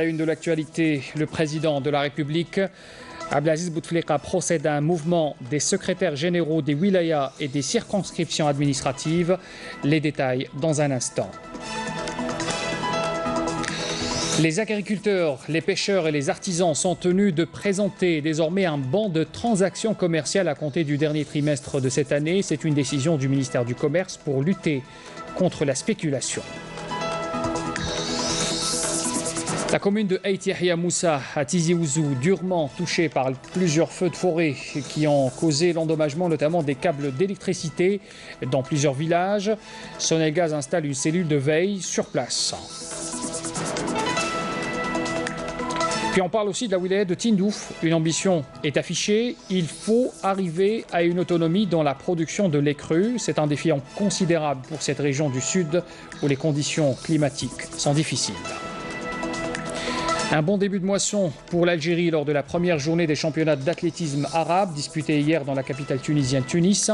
À une de l'actualité, le président de la République, Abdelaziz Bouteflika, procède à un mouvement des secrétaires généraux des wilayas et des circonscriptions administratives. Les détails dans un instant. Les agriculteurs, les pêcheurs et les artisans sont tenus de présenter désormais un banc de transactions commerciales à compter du dernier trimestre de cette année. C'est une décision du ministère du Commerce pour lutter contre la spéculation. La commune de Ait Yahya Moussa à Tizi Ouzou, durement touchée par plusieurs feux de forêt qui ont causé l'endommagement notamment des câbles d'électricité dans plusieurs villages. Sonelgaz installe une cellule de veille sur place. Puis on parle aussi de la wilaya de Tindouf. Une ambition est affichée. Il faut arriver à une autonomie dans la production de lait cru. C'est un défi considérable pour cette région du sud où les conditions climatiques sont difficiles. Un bon début de moisson pour l'Algérie lors de la première journée des championnats d'athlétisme arabe disputés hier dans la capitale tunisienne Tunis.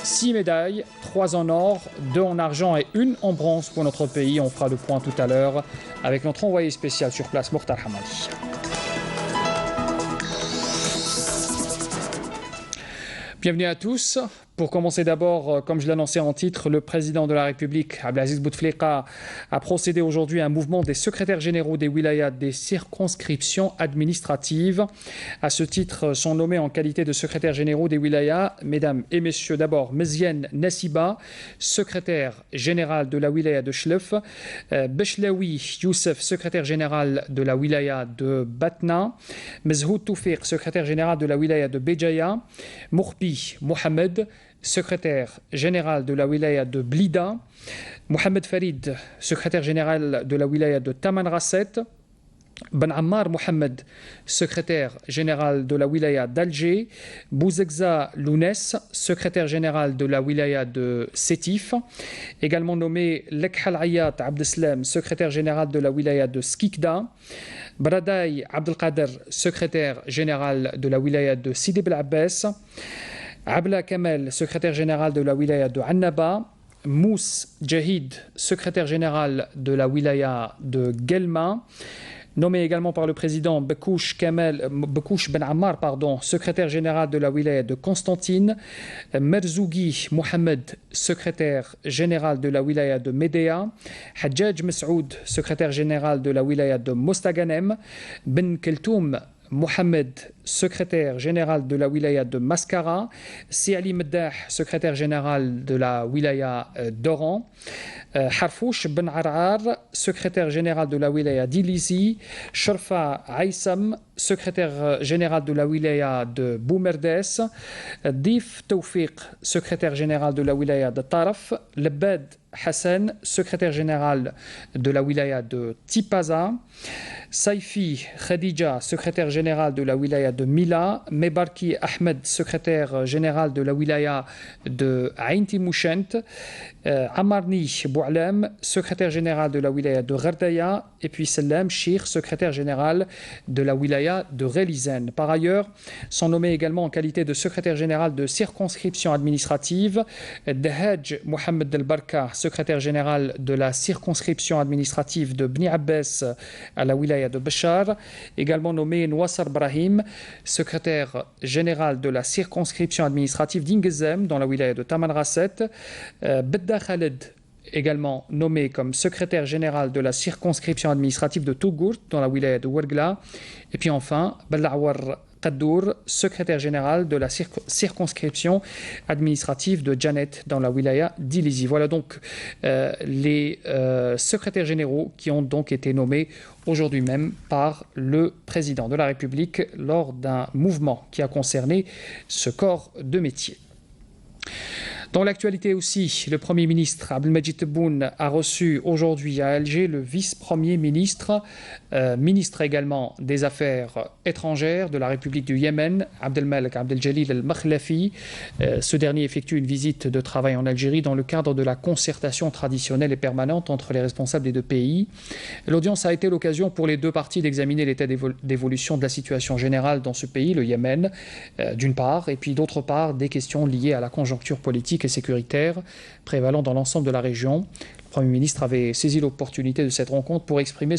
6 médailles, 3 en or, 2 en argent et 1 en bronze pour notre pays. On fera le point tout à l'heure avec notre envoyé spécial sur place, Mokhtar Hamadi. Bienvenue à tous. Pour commencer d'abord, comme je l'annonçais en titre, le président de la République, Abdelaziz Bouteflika, a procédé aujourd'hui à un mouvement des secrétaires généraux des wilayas des circonscriptions administratives. À ce titre, sont nommés en qualité de secrétaires généraux des wilayas, mesdames et messieurs, d'abord Meziane Nassiba, secrétaire général de la wilaya de Chlef, Bechlaoui Youssef, secrétaire général de la wilaya de Batna, Mezhoud Toufiq, secrétaire général de la wilaya de Béjaïa, Mourpi Mohamed, secrétaire général de la wilaya de Blida, Mohamed Farid, secrétaire général de la wilaya de Tamanrasset, Ben Ammar Mohamed, secrétaire général de la wilaya d'Alger, Bouzegza Lounès, secrétaire général de la wilaya de Sétif, également nommé Lekhal Ayat Abdeslam, secrétaire général de la wilaya de Skikda, Bradaï Abdelkader, secrétaire général de la wilaya de Sidi Bel Abbas, Abla Kamel, secrétaire général de la wilaya de Annaba, Mous Jahid, secrétaire général de la wilaya de Guelma, nommé également par le président Bekouch Ben Ammar, secrétaire général de la wilaya de Constantine, Merzougi Mohamed, secrétaire général de la wilaya de Médéa, Hadjaj Messoud, secrétaire général de la wilaya de Mostaganem, Ben Keltoum Mohamed, secrétaire général de la wilaya de Mascara, Si Ali Meddah, secrétaire général de la wilaya d'Oran, Harfouch Ben Arar, secrétaire général de la wilaya d'Ilizi, Sharfa Aïsam, secrétaire général de la wilaya de Boumerdes, Dif Tawfiq, secrétaire général de la wilaya de Taraf, Lebed Hassan, secrétaire général de la wilaya de Tipaza, Saifi Khadija, secrétaire général de la wilaya de Mila, Mebarki Ahmed, secrétaire général de la wilaya de Ain Timouchent, Amarni Boualem, secrétaire général de la wilaya de Gherdaya, et puis Salem Shir, secrétaire général de la wilaya de Relizen. Par ailleurs, sont nommés également en qualité de secrétaire général de circonscription administrative, Dehaj Mohamed Del Barka, secrétaire général de la circonscription administrative de Bni Abbas à la wilaya de Bachar, également nommé Nouassar Brahim, secrétaire général de la circonscription administrative d'Ingezem dans la wilaya de Tamanrasset, Bedda Khaled, également nommé comme secrétaire général de la circonscription administrative de Tougourt dans la wilaya de Ouergla, et puis enfin Bellawar Qadour, secrétaire général de la circonscription administrative de Janet dans la wilaya d'Ilizi. Voilà donc les secrétaires généraux qui ont donc été nommés aujourd'hui même par le président de la République lors d'un mouvement qui a concerné ce corps de métier. Dans l'actualité aussi, le Premier ministre Abdelmadjid Tebboune a reçu aujourd'hui à Alger le vice-premier ministre, ministre également des Affaires étrangères de la République du Yémen, Abdelmalek Abdeljalil El-Makhlafi. Ce dernier effectue une visite de travail en Algérie dans le cadre de la concertation traditionnelle et permanente entre les responsables des deux pays. L'audience a été l'occasion pour les deux parties d'examiner l'état d'évolution de la situation générale dans ce pays, le Yémen, d'une part, et puis d'autre part, des questions liées à la conjoncture politique et sécuritaire prévalant dans l'ensemble de la région. Le Premier ministre avait saisi l'opportunité de cette rencontre pour exprimer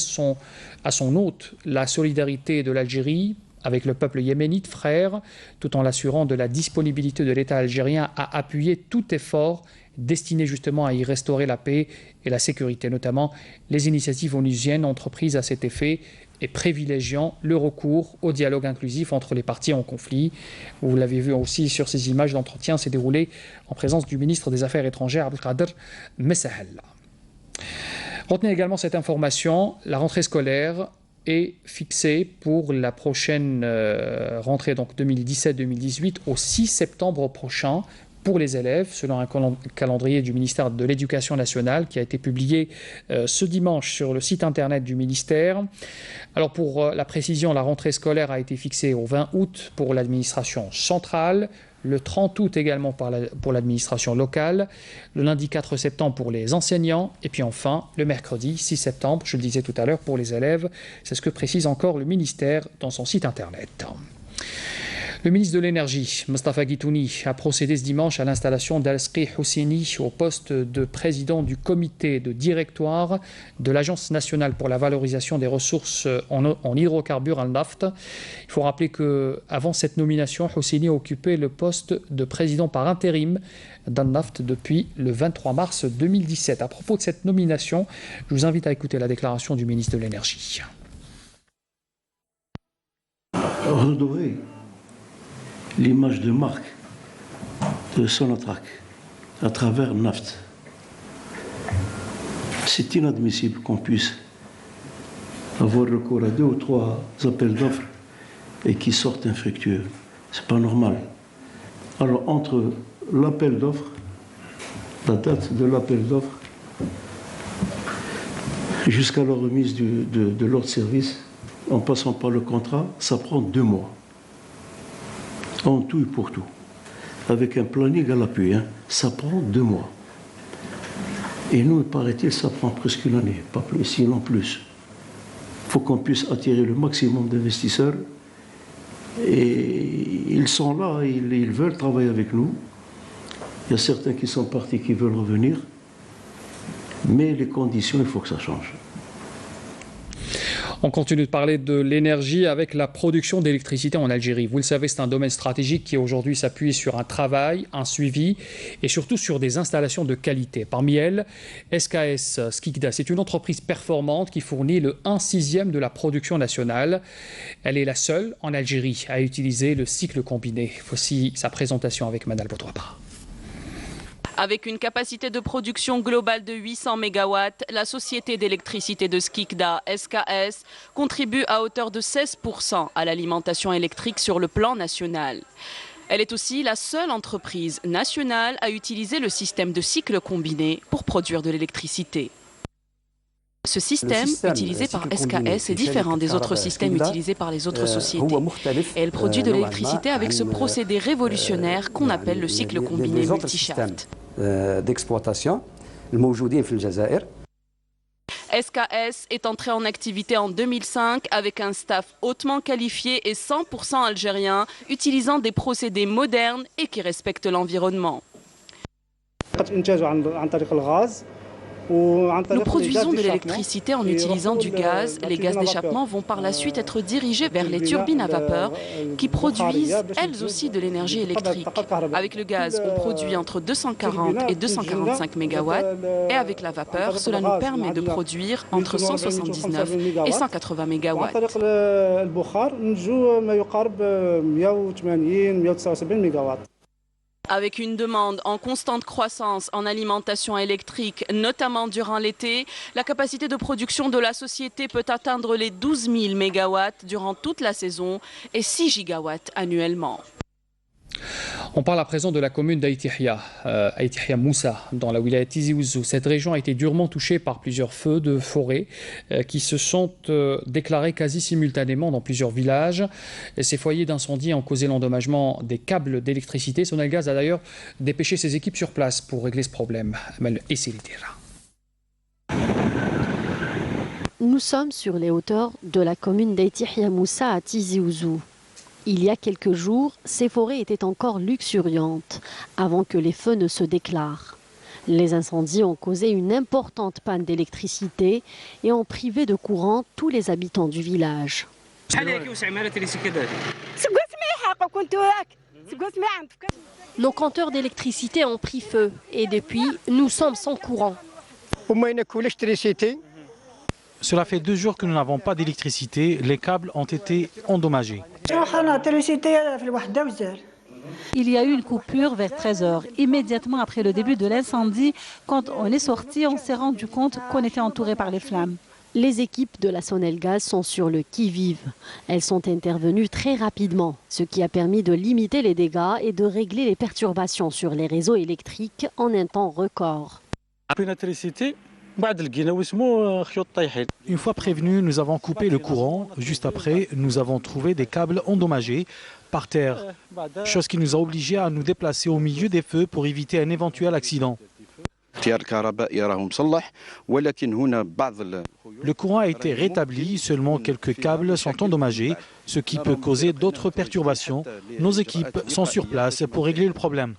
à son hôte la solidarité de l'Algérie avec le peuple yéménite frère, tout en l'assurant de la disponibilité de l'État algérien à appuyer tout effort destiné justement à y restaurer la paix et la sécurité, notamment les initiatives onusiennes entreprises à cet effet et privilégiant le recours au dialogue inclusif entre les parties en conflit. Vous l'avez vu aussi sur ces images, l'entretien s'est déroulé en présence du ministre des Affaires étrangères, Abdelkader Messahel. Retenez également cette information, la rentrée scolaire est fixée pour la prochaine rentrée, donc 2017-2018, au 6 septembre prochain, pour les élèves, selon un calendrier du ministère de l'Éducation nationale qui a été publié ce dimanche sur le site internet du ministère. Alors pour la précision, la rentrée scolaire a été fixée au 20 août pour l'administration centrale, le 30 août également pour l'administration locale, le lundi 4 septembre pour les enseignants, et puis enfin le mercredi 6 septembre, je le disais tout à l'heure, pour les élèves. C'est ce que précise encore le ministère dans son site internet. Le ministre de l'Énergie, Mostafa Guitouni, a procédé ce dimanche à l'installation d'Alsqi Houssini au poste de président du comité de directoire de l'Agence nationale pour la valorisation des ressources en hydrocarbures Al-Naft. Il faut rappeler qu'avant cette nomination, Houssini occupait le poste de président par intérim d'Al-Naft depuis le 23 mars 2017. À propos de cette nomination, je vous invite à écouter la déclaration du ministre de l'Énergie. L'image de marque de Sonatrach à travers Naft. C'est inadmissible qu'on puisse avoir recours à 2 ou 3 appels d'offres et qui sortent infructueux. C'est pas normal. Alors entre l'appel d'offres, la date de l'appel d'offres, jusqu'à la remise de l'ordre de service, en passant par le contrat, ça prend 2 mois. En tout et pour tout. Avec un planning à l'appui, ça prend 2 mois. Et nous, paraît-il, ça prend presque une année, pas plus, sinon plus. Il faut qu'on puisse attirer le maximum d'investisseurs. Et ils sont là, ils veulent travailler avec nous. Il y a certains qui sont partis, qui veulent revenir. Mais les conditions, il faut que ça change. On continue de parler de l'énergie avec la production d'électricité en Algérie. Vous le savez, c'est un domaine stratégique qui aujourd'hui s'appuie sur un travail, un suivi et surtout sur des installations de qualité. Parmi elles, SKS Skikda, c'est une entreprise performante qui fournit le 1/6 de la production nationale. Elle est la seule en Algérie à utiliser le cycle combiné. Voici sa présentation avec Manal Boutouaba. Avec une capacité de production globale de 800 MW, la société d'électricité de Skikda, SKS, contribue à hauteur de 16% à l'alimentation électrique sur le plan national. Elle est aussi la seule entreprise nationale à utiliser le système de cycle combiné pour produire de l'électricité. Ce système utilisé par SKS est différent des autres systèmes utilisés par les autres sociétés. Et elle produit de l'électricité avec ce procédé révolutionnaire qu'on appelle le cycle combiné multishaft. SKS est entré en activité en 2005 avec un staff hautement qualifié et 100% algérien, utilisant des procédés modernes et qui respectent l'environnement. Nous produisons de l'électricité en utilisant du gaz. Les gaz d'échappement vont par la suite être dirigés vers les turbines à vapeur qui produisent elles aussi de l'énergie électrique. Avec le gaz, on produit entre 240 et 245 MW et avec la vapeur, cela nous permet de produire entre 179 et 180 MW. Avec une demande en constante croissance en alimentation électrique, notamment durant l'été, la capacité de production de la société peut atteindre les 12 000 MW durant toute la saison et 6 gigawatts annuellement. On parle à présent de la commune d'Aïtihia, Aïtihia Moussa, dans la wilaya Tizi Ouzou. Cette région a été durement touchée par plusieurs feux de forêt qui se sont déclarés quasi simultanément dans plusieurs villages. Et ces foyers d'incendie ont causé l'endommagement des câbles d'électricité. Sonalgaz a d'ailleurs dépêché ses équipes sur place pour régler ce problème. Nous sommes sur les hauteurs de la commune d'Aïtihia Moussa à Tizi Ouzou. Il y a quelques jours, ces forêts étaient encore luxuriantes, avant que les feux ne se déclarent. Les incendies ont causé une importante panne d'électricité et ont privé de courant tous les habitants du village. Nos compteurs d'électricité ont pris feu et depuis, nous sommes sans courant. Cela fait 2 jours que nous n'avons pas d'électricité. Les câbles ont été endommagés. Il y a eu une coupure vers 13h. Immédiatement après le début de l'incendie, quand on est sorti, on s'est rendu compte qu'on était entouré par les flammes. Les équipes de la Sonelgaz sont sur le qui-vive. Elles sont intervenues très rapidement, ce qui a permis de limiter les dégâts et de régler les perturbations sur les réseaux électriques en un temps record. Une fois prévenus, nous avons coupé le courant. Juste après, nous avons trouvé des câbles endommagés par terre, chose qui nous a obligés à nous déplacer au milieu des feux pour éviter un éventuel accident. Le courant a été rétabli, seulement quelques câbles sont endommagés, ce qui peut causer d'autres perturbations. Nos équipes sont sur place pour régler le problème.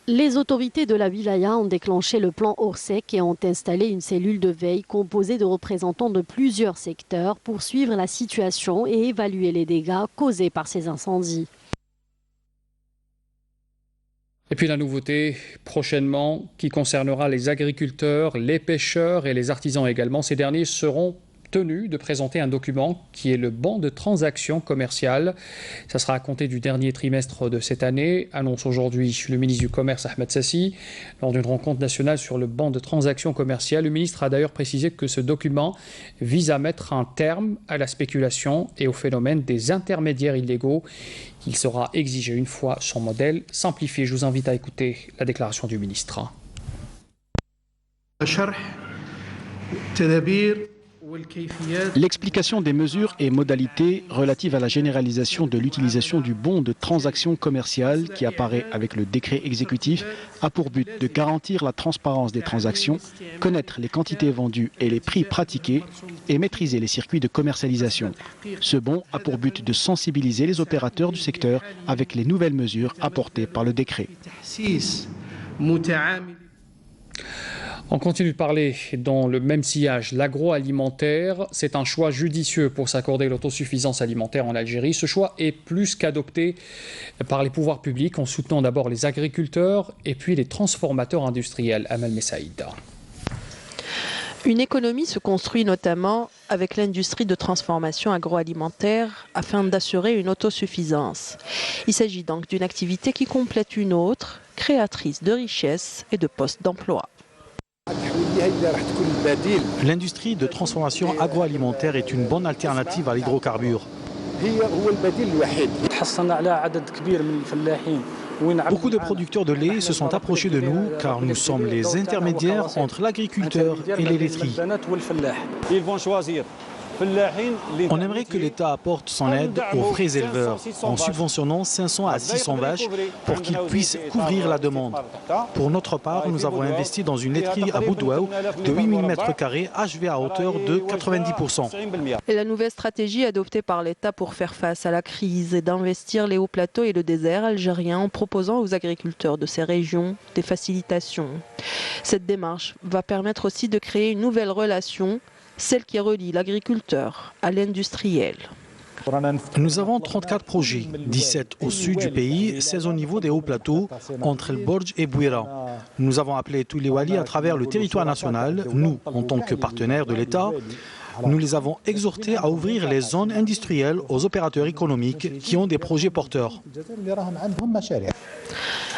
Les autorités de la wilaya ont déclenché le plan Orsec et ont installé une cellule de veille composée de représentants de plusieurs secteurs pour suivre la situation et évaluer les dégâts causés par ces incendies. Et puis la nouveauté prochainement qui concernera les agriculteurs, les pêcheurs et les artisans également. Ces derniers seront tenus de présenter un document qui est le ban de transactions commerciales. Ça sera à compter du dernier trimestre de cette année, annonce aujourd'hui le ministre du Commerce Ahmed Sassi lors d'une rencontre nationale sur le ban de transactions commerciales. Le ministre a d'ailleurs précisé que ce document vise à mettre un terme à la spéculation et au phénomène des intermédiaires illégaux. Il sera exigé une fois son modèle simplifié. Je vous invite à écouter la déclaration du ministre. L'explication des mesures et modalités relatives à la généralisation de l'utilisation du bon de transaction commerciale qui apparaît avec le décret exécutif a pour but de garantir la transparence des transactions, connaître les quantités vendues et les prix pratiqués et maîtriser les circuits de commercialisation. Ce bon a pour but de sensibiliser les opérateurs du secteur avec les nouvelles mesures apportées par le décret. On continue de parler dans le même sillage. L'agroalimentaire, c'est un choix judicieux pour s'accorder l'autosuffisance alimentaire en Algérie. Ce choix est plus qu'adopté par les pouvoirs publics en soutenant d'abord les agriculteurs et puis les transformateurs industriels. Amal Messaïda. Une économie se construit notamment avec l'industrie de transformation agroalimentaire afin d'assurer une autosuffisance. Il s'agit donc d'une activité qui complète une autre, créatrice de richesses et de postes d'emploi. L'industrie de transformation agroalimentaire est une bonne alternative à l'hydrocarbure. Beaucoup de producteurs de lait se sont approchés de nous car nous sommes les intermédiaires entre l'agriculteur et les laiteries. On aimerait que l'État apporte son aide aux vrais éleveurs en subventionnant 500 à 600 vaches pour qu'ils puissent couvrir la demande. Pour notre part, nous avons investi dans une laiterie à Boudouaou de 8000 m² achevée à hauteur de 90%. Et la nouvelle stratégie adoptée par l'État pour faire face à la crise est d'investir les hauts plateaux et le désert algérien en proposant aux agriculteurs de ces régions des facilitations. Cette démarche va permettre aussi de créer une nouvelle relation, celle qui relie l'agriculteur à l'industriel. Nous avons 34 projets, 17 au sud du pays, 16 au niveau des hauts plateaux, entre El Borj et Bouira. Nous avons appelé tous les walis à travers le territoire national. Nous, en tant que partenaires de l'État, nous les avons exhortés à ouvrir les zones industrielles aux opérateurs économiques qui ont des projets porteurs.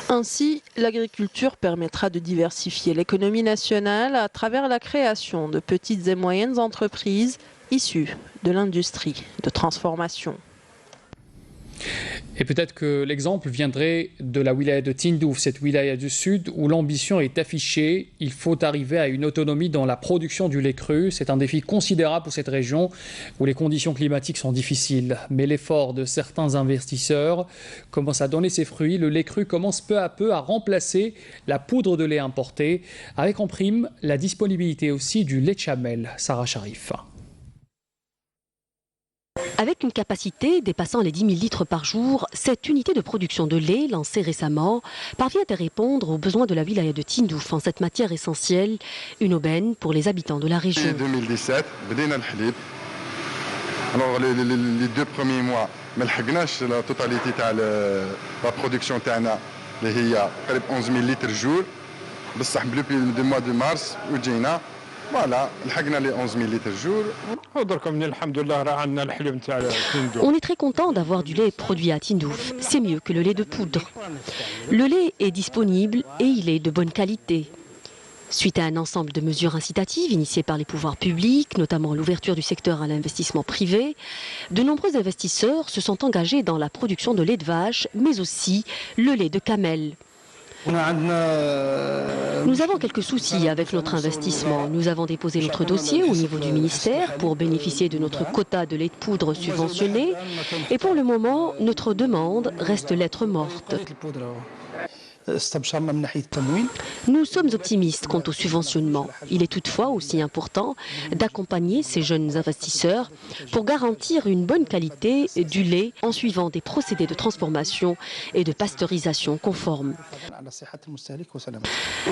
Ainsi, l'agriculture permettra de diversifier l'économie nationale à travers la création de petites et moyennes entreprises issues de l'industrie de transformation. Et peut-être que l'exemple viendrait de la wilaya de Tindouf, cette wilaya du sud où l'ambition est affichée. Il faut arriver à une autonomie dans la production du lait cru. C'est un défi considérable pour cette région où les conditions climatiques sont difficiles. Mais l'effort de certains investisseurs commence à donner ses fruits. Le lait cru commence peu à peu à remplacer la poudre de lait importée, avec en prime la disponibilité aussi du lait de chamel. Sarah Sharif. Avec une capacité dépassant les 10 000 litres par jour, cette unité de production de lait, lancée récemment, parvient à répondre aux besoins de la wilaya de Tindouf en cette matière essentielle, une aubaine pour les habitants de la région. En 2017, alors les 2 premiers mois, ما لحقناش la totalité de la production تاعنا اللي هي قريب 11 000 litres jour بصح depuis le mois de mars وجينا voilà لحقنا les 11 000 litres jour. On est très content d'avoir du lait produit à Tindouf. C'est mieux que le lait de poudre. Le lait est disponible et il est de bonne qualité. Suite à un ensemble de mesures incitatives initiées par les pouvoirs publics, notamment l'ouverture du secteur à l'investissement privé, de nombreux investisseurs se sont engagés dans la production de lait de vache, mais aussi le lait de camel. Nous avons quelques soucis avec notre investissement. Nous avons déposé notre dossier au niveau du ministère pour bénéficier de notre quota de lait de poudre subventionné. Et pour le moment, notre demande reste lettre morte. Nous sommes optimistes quant au subventionnement. Il est toutefois aussi important d'accompagner ces jeunes investisseurs pour garantir une bonne qualité du lait en suivant des procédés de transformation et de pasteurisation conformes.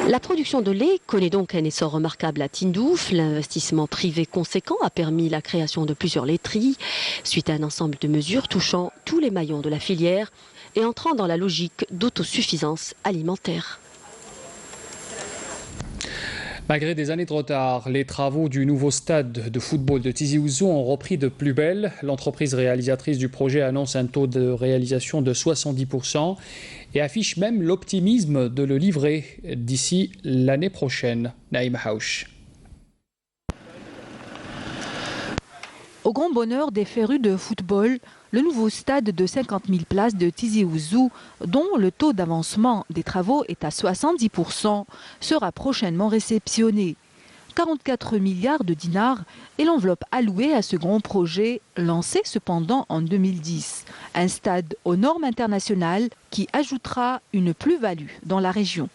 La production de lait connaît donc un essor remarquable à Tindouf. L'investissement privé conséquent a permis la création de plusieurs laiteries suite à un ensemble de mesures touchant tous les maillons de la filière et entrant dans la logique d'autosuffisance alimentaire. Malgré des années de retard, les travaux du nouveau stade de football de Tizi Ouzou ont repris de plus belle. L'entreprise réalisatrice du projet annonce un taux de réalisation de 70% et affiche même l'optimisme de le livrer d'ici l'année prochaine. Naïm Haouch. Au grand bonheur des férus de football, le nouveau stade de 50 000 places de Tizi Ouzou, dont le taux d'avancement des travaux est à 70%, sera prochainement réceptionné. 44 milliards de dinars est l'enveloppe allouée à ce grand projet, lancé cependant en 2010. Un stade aux normes internationales qui ajoutera une plus-value dans la région.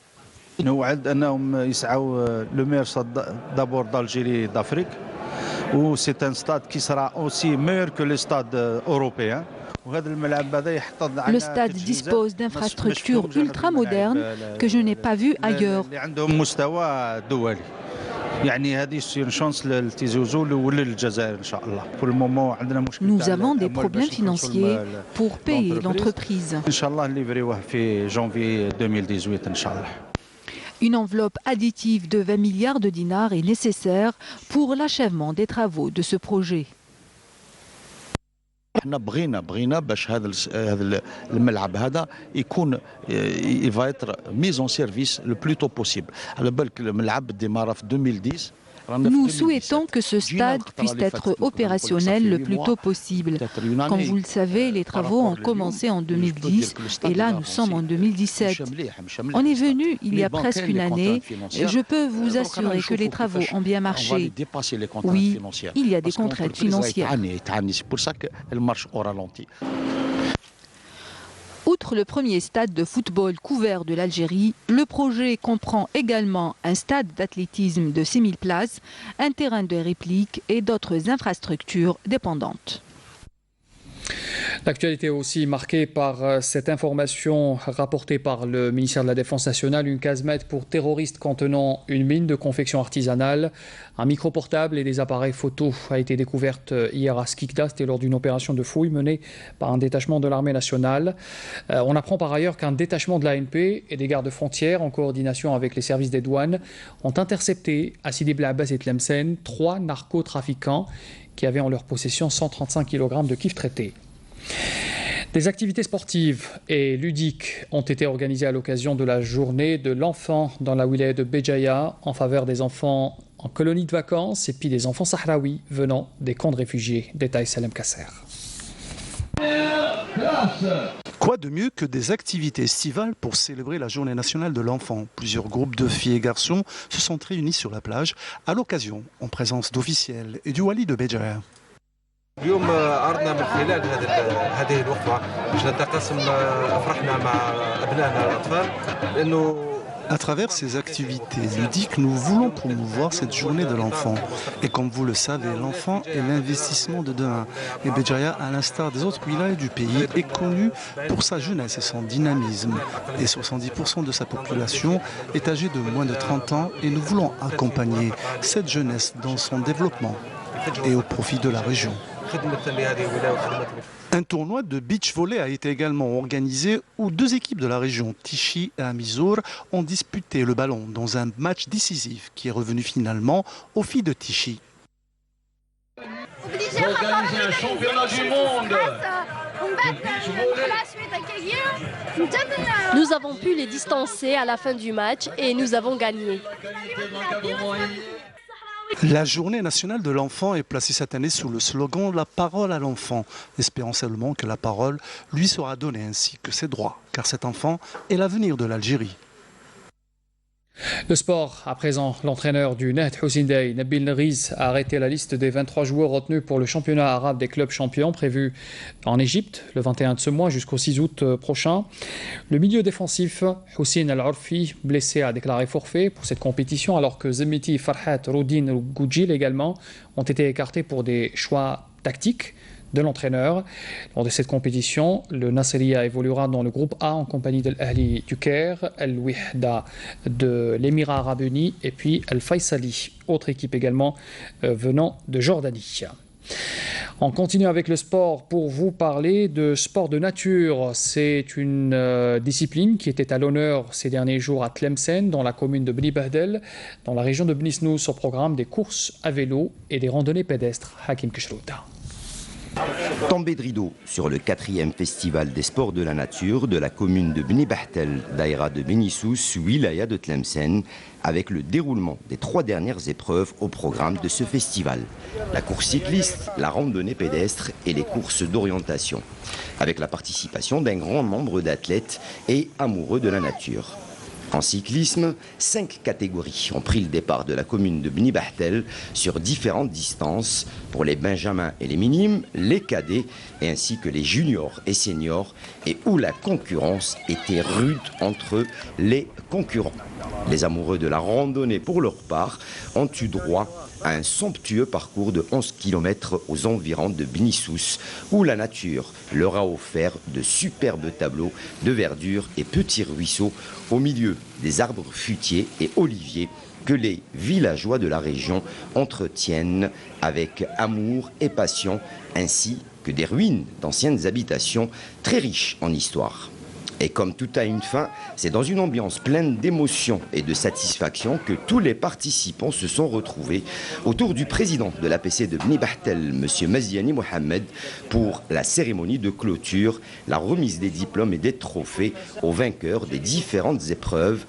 C'est un stade qui sera aussi meilleur que le stade européen. Le stade dispose d'infrastructures ultra-modernes que je n'ai pas vues ailleurs. Nous avons des problèmes financiers pour payer l'entreprise. Une enveloppe additive de 20 milliards de dinars est nécessaire pour l'achèvement des travaux de ce projet. احنا بغينا باش هذا الملعب هذا يكون il va être mis en service le plus tôt possible. على بالك الملعب ديمارا في 2010. Nous souhaitons que ce stade puisse être opérationnel le plus tôt possible. Comme vous le savez, les travaux ont commencé en 2010 et là nous sommes en 2017. On est venu il y a presque une année et je peux vous assurer que les travaux ont bien marché. Oui, il y a des contraintes financières. C'est pour ça qu'elle marche au ralenti. Outre le premier stade de football couvert de l'Algérie, le projet comprend également un stade d'athlétisme de 6 000 places, un terrain de réplique et d'autres infrastructures dépendantes. L'actualité est aussi marquée par cette information rapportée par le ministère de la Défense nationale. Une casemate pour terroristes contenant une mine de confection artisanale, un micro-portable et des appareils photo a été découverte hier à Skikda. C'était lors d'une opération de fouille menée par un détachement de l'armée nationale. On apprend par ailleurs qu'un détachement de l'ANP et des gardes-frontières, en coordination avec les services des douanes, ont intercepté à Sidi Bel Abbas et Tlemcen 3 narcotrafiquants qui avaient en leur possession 135 kg de kif traité. Des activités sportives et ludiques ont été organisées à l'occasion de la journée de l'enfant dans la wilaya de Béjaïa en faveur des enfants en colonie de vacances et puis des enfants sahraouis venant des camps de réfugiés. Détail Salem Kasser. Quoi de mieux que des activités estivales pour célébrer la journée nationale de l'enfant? Plusieurs groupes de filles et garçons se sont réunis sur la plage à l'occasion, en présence d'officiels et du wali de Béjaïa. اليوم أردنا من خلال هذه الوقفة باش نتقاسم أفراحنا مع أبنائنا الأطفال لأنه À travers ces activités ludiques, nous voulons promouvoir cette journée de l'enfant. Et comme vous le savez, l'enfant est l'investissement de demain. Et Béjaïa, à l'instar des autres wilayas du pays, est connu pour sa jeunesse et son dynamisme. Et 70% de sa population est âgée de moins de 30 ans et nous voulons accompagner cette jeunesse dans son développement et au profit de la région. Un tournoi de beach volley a été également organisé où deux équipes de la région, Tichy et Amizour, ont disputé le ballon dans un match décisif qui est revenu finalement aux filles de Tichy. Organiser un championnat du monde. Nous avons pu les distancer à la fin du match et nous avons gagné. La journée nationale de l'enfant est placée cette année sous le slogan « La parole à l'enfant », espérant seulement que la parole lui sera donnée ainsi que ses droits, car cet enfant est l'avenir de l'Algérie. Le sport, à présent, l'entraîneur du Nahd Houssein-Dey, Nabil Nriz, a arrêté la liste des 23 joueurs retenus pour le championnat arabe des clubs champions prévu en Égypte le 21 de ce mois jusqu'au 6 août prochain. Le milieu défensif, Houssine Al-Orfi, blessé, a déclaré forfait pour cette compétition alors que Zemiti, Farhat, Roudine ou Goudjil également ont été écartés pour des choix tactiques de l'entraîneur. Lors de cette compétition, le Nasseria évoluera dans le groupe A en compagnie de l'Ahli du Caire, Al-Wihda de l'Émirat Arabe Uni et puis Al-Faisali, autre équipe également venant de Jordanie. On continue avec le sport pour vous parler de sport de nature. C'est une discipline qui était à l'honneur ces derniers jours à Tlemcen, dans la commune de Bni Bahdel, dans la région de Bni Snous, au programme des courses à vélo et des randonnées pédestres. Hakim Kishrouta. Tombée de rideau sur le 4e festival des sports de la nature de la commune de Bni Bahtel, daïra de Beni Souss, wilaya de Tlemcen, avec le déroulement des 3 dernières épreuves au programme de ce festival. La course cycliste, la randonnée pédestre et les courses d'orientation, avec la participation d'un grand nombre d'athlètes et amoureux de la nature. En cyclisme, 5 catégories ont pris le départ de la commune de Bni Bahtel sur différentes distances pour les benjamins et les minimes, les cadets ainsi que les juniors et seniors, et où la concurrence était rude entre les concurrents. Les amoureux de la randonnée pour leur part ont eu droit à un somptueux parcours de 11 km aux environs de Beni Souss, où la nature leur a offert de superbes tableaux de verdure et petits ruisseaux au milieu des arbres fruitiers et oliviers que les villageois de la région entretiennent avec amour et passion, ainsi que des ruines d'anciennes habitations très riches en histoire. Et comme tout a une fin, c'est dans une ambiance pleine d'émotion et de satisfaction que tous les participants se sont retrouvés autour du président de l'APC de Bni Bahtel, M. Maziani Mohamed, pour la cérémonie de clôture, la remise des diplômes et des trophées aux vainqueurs des différentes épreuves.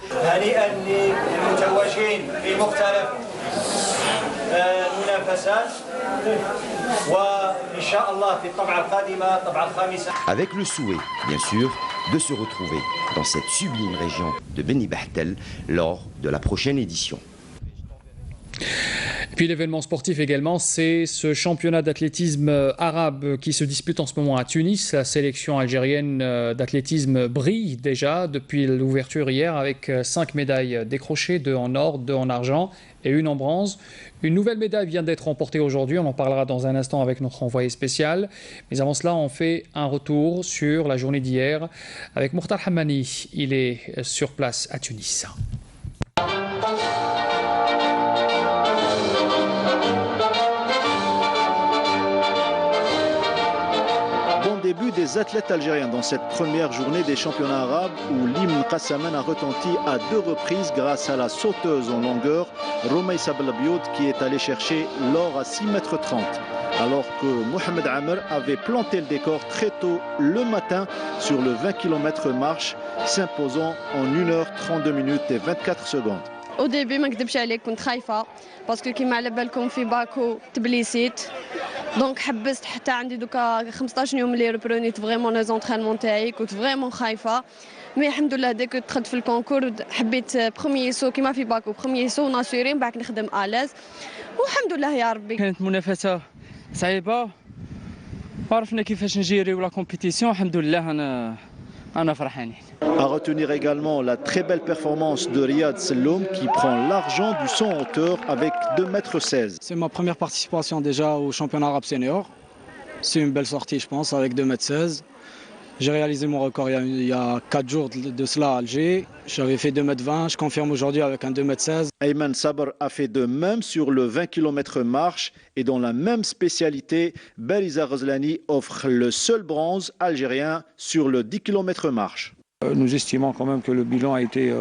Avec le souhait, bien sûr, de se retrouver dans cette sublime région de Bni Bahtel lors de la prochaine édition. Et puis l'événement sportif également, c'est ce championnat d'athlétisme arabe qui se dispute en ce moment à Tunis. La sélection algérienne d'athlétisme brille déjà depuis l'ouverture hier avec 5 médailles décrochées, 2 en or, 2 en argent et 1 en bronze. Une nouvelle médaille vient d'être remportée aujourd'hui, on en parlera dans un instant avec notre envoyé spécial. Mais avant cela, on fait un retour sur la journée d'hier avec Mourtar Hammani. Il est sur place à Tunis. Début des athlètes algériens dans cette première journée des championnats arabes où l'hymne Qassaman a retenti à 2 reprises grâce à la sauteuse en longueur Romaïssa Belabioud qui est allée chercher l'or à 6,30 m, alors que Mohamed Amer avait planté le décor très tôt le matin sur le 20 km marche, s'imposant en 1h32 minutes et 24 secondes. Au début, ما نكذبش عليك كنت خايفة باسكو كيما على بالكم في باكو تبليسيت دونك حبست حتى عندي دوكا 15 يوم اللي ريبرونيت فريمون لي زونطرينمون تاعي كنت فريمون خايفة مي الحمد لله ديك دخلت في الكونكور حبيت بروميي سو كيما في باكو بروميي سو ناسيوري من بعد نخدم الاز والحمد لله يا ربي. كانت منافسة صعيبة عرفنا كيفاش نجيري ولا كومبيتيسيون الحمد لله انا فرحانين. À retenir également la très belle performance de Riyad Selloum qui prend l'argent du saut en hauteur avec 2,16 m. C'est ma première participation déjà au championnat arabe senior. C'est une belle sortie, je pense, avec 2,16 m. J'ai réalisé mon record il y a 4 jours de cela à Alger. J'avais fait 2,20 m, je confirme aujourd'hui avec un 2,16 m. Ayman Sabr a fait de même sur le 20 km marche et dans la même spécialité, Bariza Ghazlani offre le seul bronze algérien sur le 10 km marche. Nous estimons quand même que le bilan a été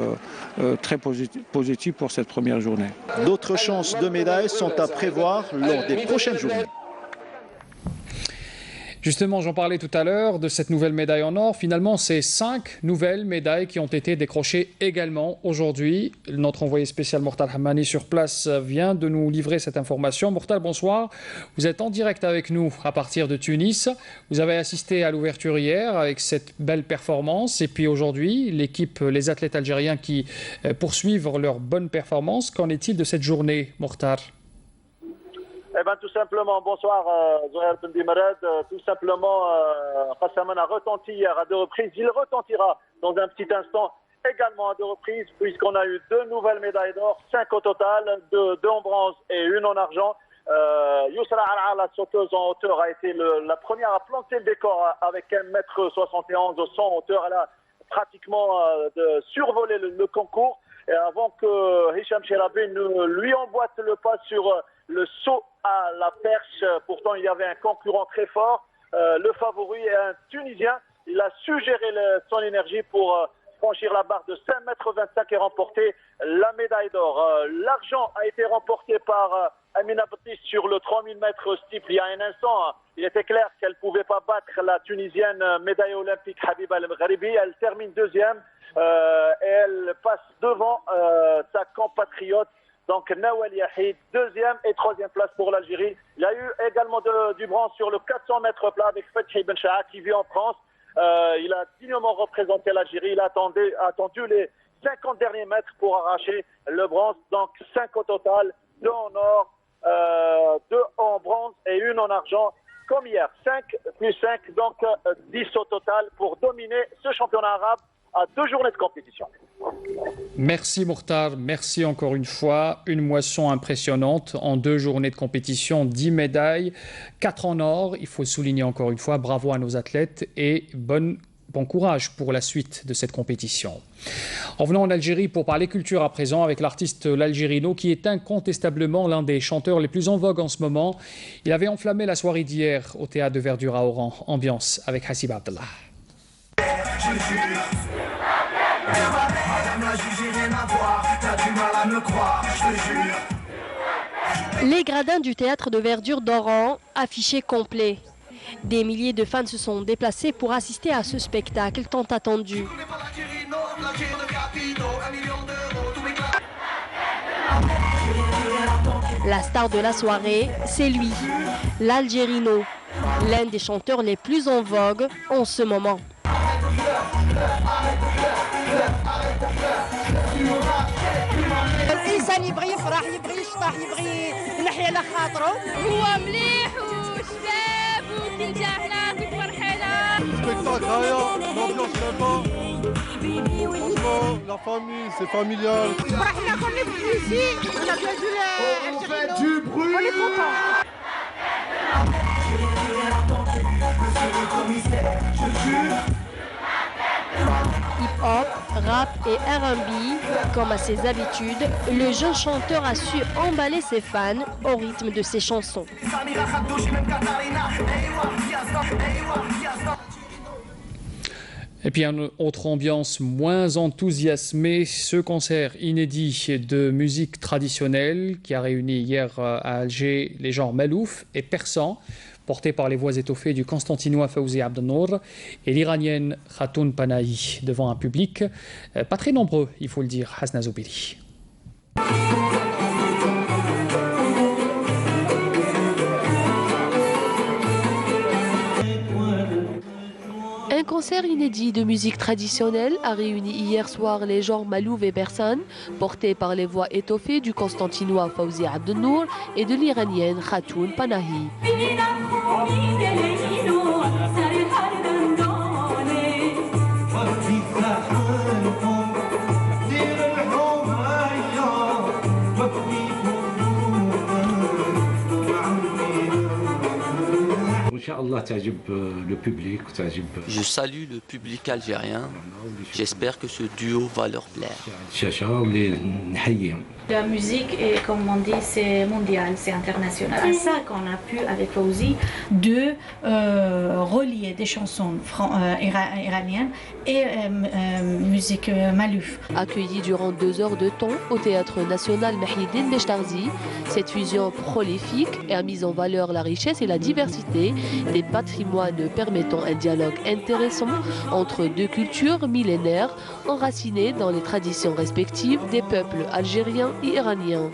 très positif pour cette première journée. D'autres chances de médailles sont à prévoir lors des prochaines journées. Justement, j'en parlais tout à l'heure de cette nouvelle médaille en or. Finalement, c'est 5 nouvelles médailles qui ont été décrochées également aujourd'hui. Notre envoyé spécial Mortal Hammani sur place vient de nous livrer cette information. Mortal, bonsoir. Vous êtes en direct avec nous à partir de Tunis. Vous avez assisté à l'ouverture hier avec cette belle performance. Et puis aujourd'hui, l'équipe, les athlètes algériens qui poursuivent leur bonne performance. Qu'en est-il de cette journée, Mortal ? Eh bien, tout simplement, bonsoir, Zohair Ben Bimarad. Tout simplement, Qassaman a retenti hier à 2 reprises. Il retentira dans un petit instant également à 2 reprises, puisqu'on a eu 2 nouvelles médailles d'or, 5 au total, 2 en bronze et 1 en argent. Yousra Ar'a, la sauteuse en hauteur, a été la première à planter le décor avec 1,71 m au 100 en hauteur. Elle a pratiquement survolé le concours. Et avant que Hicham Cherabi lui emboîte le pas sur le saut à la perche, pourtant il y avait un concurrent très fort. Le favori est un Tunisien. Il a su gérer son énergie pour franchir la barre de 5,25 m et remporter la médaille d'or. L'argent a été remporté par Amina Baptiste sur le 3000 mètres steeple. Il y a un instant, il était clair qu'elle ne pouvait pas battre la Tunisienne médaille olympique Habiba El Maghribi. Elle termine 2e et elle passe devant sa compatriote. Donc Nawal Yahid, 2e et 3e place pour l'Algérie. Il y a eu également du bronze sur le 400 mètres plat avec Fethi Ben Shaha qui vit en France. Il a dignement représenté l'Algérie. Il a attendu les 50 derniers mètres pour arracher le bronze. Donc 5 au total, 2 en or, 2 en bronze et 1 en argent. Comme hier, 5 plus 5, donc 10 au total pour dominer ce championnat arabe à 2 journées de compétition. Merci Mourtar, merci encore une fois. Une moisson impressionnante en 2 journées de compétition, 10 médailles, 4 en or. Il faut le souligner encore une fois, bravo à nos athlètes et bon courage pour la suite de cette compétition. En venant en Algérie pour parler culture à présent avec l'artiste l'Algérino qui est incontestablement l'un des chanteurs les plus en vogue en ce moment. Il avait enflammé la soirée d'hier au théâtre de Verdure à Oran. Ambiance avec Hassib Abdallah. Les gradins du théâtre de Verdure d'Oran, affichés complets. Des milliers de fans se sont déplacés pour assister à ce spectacle tant attendu. La star de la soirée, c'est lui, l'Algérino, l'un des chanteurs les plus en vogue en ce moment. الانسان يبغي يفرح يبغي يشطح يبغي ينحي على خاطره هو مليح وشباب وتنجحنا وفرحنا spectacle l'ambiance là-bas franchement la famille c'est familial فرحنا qu'on est venu ici on a bien vu on fait du bruit on est content Hip-hop, rap et R&B, comme à ses habitudes, le jeune chanteur a su emballer ses fans au rythme de ses chansons. Et puis une autre ambiance moins enthousiasmée, ce concert inédit de musique traditionnelle qui a réuni hier à Alger les genres malouf et persan, porté par les voix étoffées du Constantinois Fawzi Abdelnour et l'Iranienne Khatoun Panahi, devant un public pas très nombreux, il faut le dire, Hasna Zoubiri. Un concert inédit de musique traditionnelle a réuni hier soir les genres malouf et persan, portés par les voix étoffées du Constantinois Fawzi Abdelnour et de l'Iranienne Khatoun Panahi. Je salue le public algérien. J'espère que ce duo va leur plaire. La musique, comme on dit, c'est mondial, c'est international. C'est ça qu'on a pu, avec Fawzi, de relier des chansons iraniennes et musique malouf. Accueilli durant 2 heures de temps au Théâtre national Mahidine Bechtarzi, cette fusion prolifique a mis en valeur la richesse et la diversité des patrimoines permettant un dialogue intéressant entre 2 cultures millénaires enracinées dans les traditions respectives des peuples algériens et iraniens.